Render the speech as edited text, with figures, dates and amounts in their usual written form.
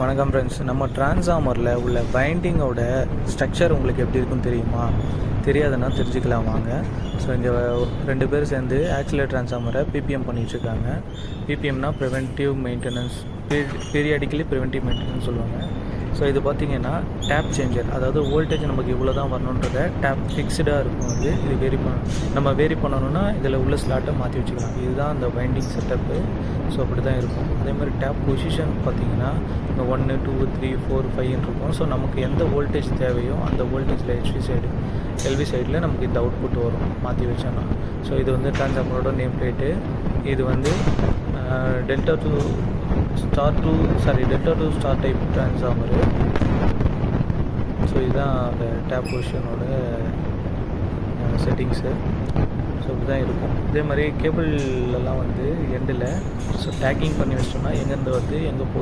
வணக்கம் ஃப்ரெண்ட்ஸ். நம்ம டிரான்ஸ்ஃபார்மரில் உள்ள வைண்டிங்கோட ஸ்ட்ரக்சர் உங்களுக்கு எப்படி இருக்குன்னு தெரியுமா? தெரியாதுன்னா தெரிஞ்சுக்கலாம் வாங்க. ஸோ இங்கே 2 பேர் சேர்ந்து ஆக்சிலர் டிரான்ஸ்ஃபார்மரை பிபிஎம் பண்ணிகிட்ருக்காங்க. பிபிஎம்னா preventive maintenance, periodically preventive maintenance சொல்லுவாங்க. ஸோ இது பார்த்திங்கன்னா டேப் சேஞ்சர், அதாவது வோல்டேஜ் நமக்கு இவ்வளோ தான் வரணுன்றத டேப் ஃபிக்ஸ்டாக இருக்கும். இது வேரி பண்ணணும்னா இதில் உள்ள ஸ்லாட்டை மாற்றி வச்சுக்கலாம். இதுதான் அந்த வைண்டிங் செட்டப்பு. ஸோ அப்படி தான் இருக்கும். அதே மாதிரி டேப் பொசிஷன் பார்த்திங்கன்னா 1 2 3 4 5 இருக்கும். ஸோ நமக்கு எந்த வோல்டேஜ் தேவையோ அந்த வோல்டேஜில் எல்வி சைடில் நமக்கு இந்த அவுட்புட் வரும் மாற்றி வச்சோன்னா. ஸோ இது வந்து டிரான்ஸ்ஃபார்மரோட நேம் பிளேட்டு. இது வந்து delta to star type transformer. So இதுதான் அந்த டேப் பொசிஷனோட செட்டிங்ஸு. ஸோ இப்படி தான் இருக்கும். இதே மாதிரி கேபிள்லாம் வந்து எண்டில் ஸோ டேக்கிங் பண்ணி வச்சிட்டோம்னா எங்கேருந்து வந்து எங்கே போகுது